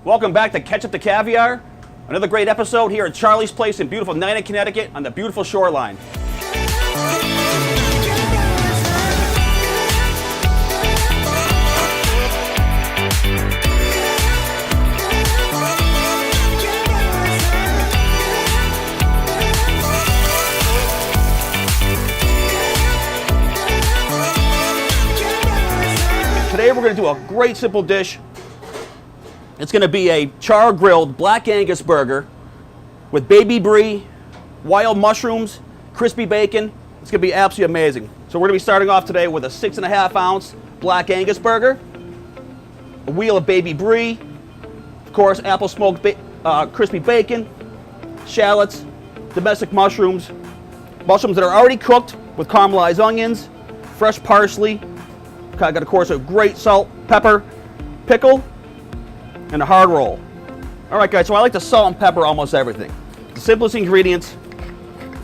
Welcome back to Ketchup to Caviar. Another great episode here at Charlie's Place in beautiful Nina, Connecticut on the beautiful shoreline. Today we're going to do a great simple dish. It's going to be a char-grilled black Angus burger with baby Brie, wild mushrooms, crispy bacon. It's going to be absolutely amazing. So we're going to be starting off today with a 6.5 ounce black Angus burger, a wheel of baby Brie, of course apple smoked crispy bacon, shallots, domestic mushrooms that are already cooked with caramelized onions, fresh parsley, got of course a great salt, pepper, pickle, and a hard roll. All right, guys, so I like to salt and pepper almost everything. The simplest ingredients,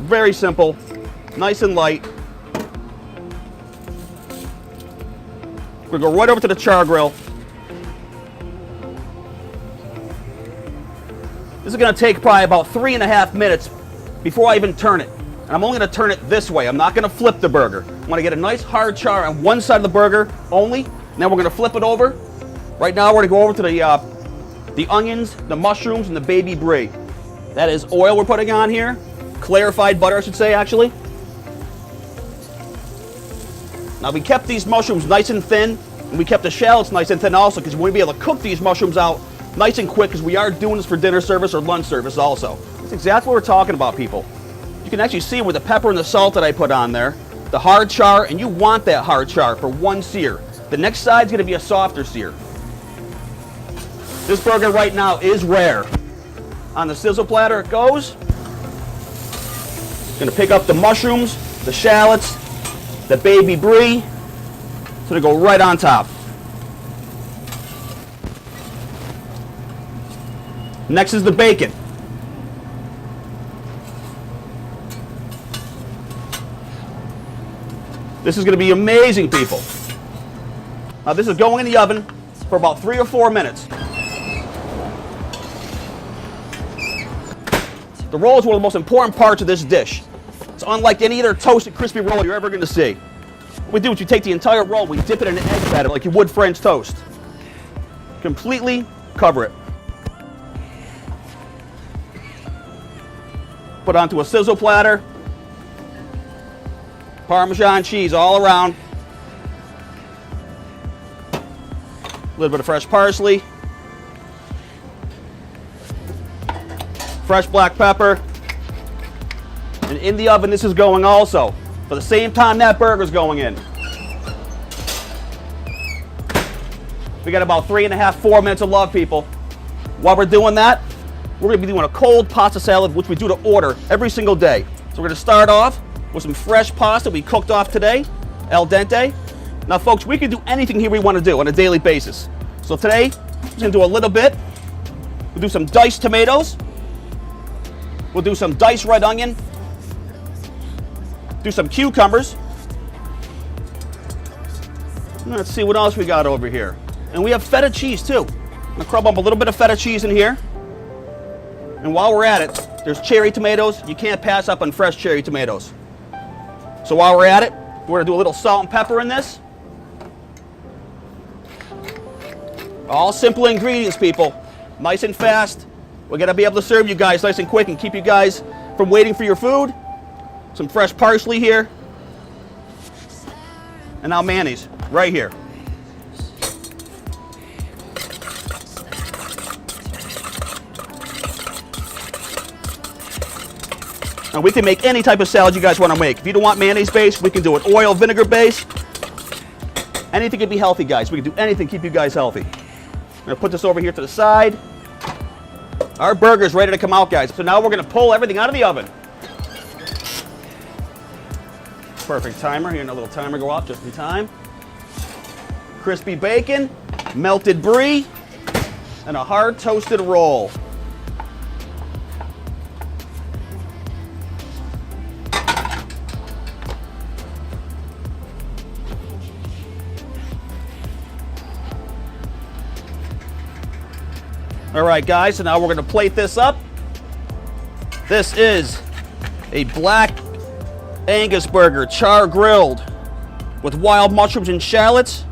very simple, nice and light. We're gonna go right over to the char grill. This is gonna take probably about 3.5 minutes before I even turn it. And I'm only gonna turn it this way. I'm not gonna flip the burger. I wanna get a nice hard char on one side of the burger only, and then we're gonna flip it over. Right now we're gonna go over to the onions, the mushrooms, and the baby Brie. That is oil we're putting on here. Clarified butter, I should say, actually. Now we kept these mushrooms nice and thin, and we kept the shallots nice and thin also, because we want to be able to cook these mushrooms out nice and quick, because we are doing this for dinner service or lunch service also. That's exactly what we're talking about, people. You can actually see with the pepper and the salt that I put on there, the hard char, and you want that hard char for one sear. The next side's going to be a softer sear. This burger right now is rare. On the sizzle platter it goes. Gonna pick up the mushrooms, the shallots, the baby Brie. It's gonna go right on top. Next is the bacon. This is gonna be amazing, people. Now this is going in the oven for about 3 or 4 minutes. The roll is one of the most important parts of this dish. It's unlike any other toasted crispy roll you're ever going to see. What we do is we take the entire roll, we dip it in an egg batter like you would French toast. Completely cover it. Put onto a sizzle platter. Parmesan cheese all around. A little bit of fresh parsley. Fresh black pepper, and in the oven this is going also for the same time that burger's going in. We got about 3.5, 4 minutes of love, people. While we're doing that, we're going to be doing a cold pasta salad, which we do to order every single day. So we're going to start off with some fresh pasta we cooked off today, al dente. Now folks, we can do anything here we want to do on a daily basis. So today, we're just going to do a little bit. We'll do some diced tomatoes. We'll do some diced red onion, do some cucumbers. Let's see what else we got over here. And we have feta cheese too. I'm gonna crumble up a little bit of feta cheese in here. And while we're at it, there's cherry tomatoes. You can't pass up on fresh cherry tomatoes. So while we're at it, we're gonna do a little salt and pepper in this. All simple ingredients, people. Nice and fast. We're going to be able to serve you guys nice and quick and keep you guys from waiting for your food. Some fresh parsley here. And now mayonnaise right here. Now we can make any type of salad you guys want to make. If you don't want mayonnaise based, we can do it oil, vinegar based. Anything can be healthy, guys. We can do anything to keep you guys healthy. I'm going to put this over here to the side. Our burger's ready to come out, guys. So now we're going to pull everything out of the oven. Perfect timer. Here, a little timer go off just in time. Crispy bacon, melted Brie, and a hard toasted roll. All right, guys, so now we're gonna plate this up. This is a black Angus burger, char-grilled, with wild mushrooms and shallots,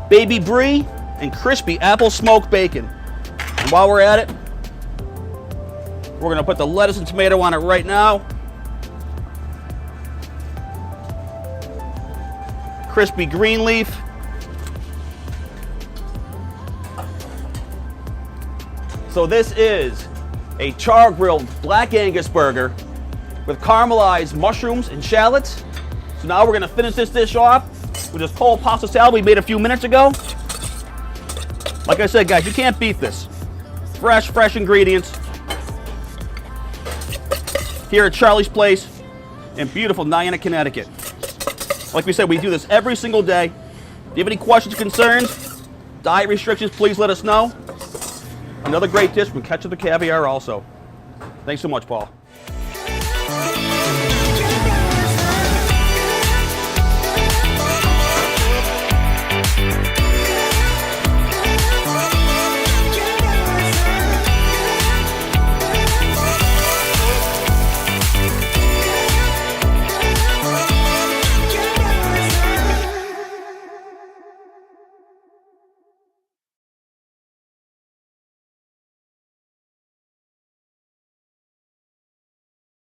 baby brie, and crispy apple smoked bacon. And while we're at it, we're gonna put the lettuce and tomato on it right now. Crispy green leaf. So this is a char-grilled black Angus burger with caramelized mushrooms and shallots. So now we're gonna finish this dish off with this cold pasta salad we made a few minutes ago. Like I said, guys, you can't beat this. Fresh ingredients. Here at Charlie's Place in beautiful Niantic, Connecticut. Like we said, we do this every single day. If you have any questions, concerns, diet restrictions, please let us know. Another great dish from Ketchup the Caviar also. Thanks so much, Paul.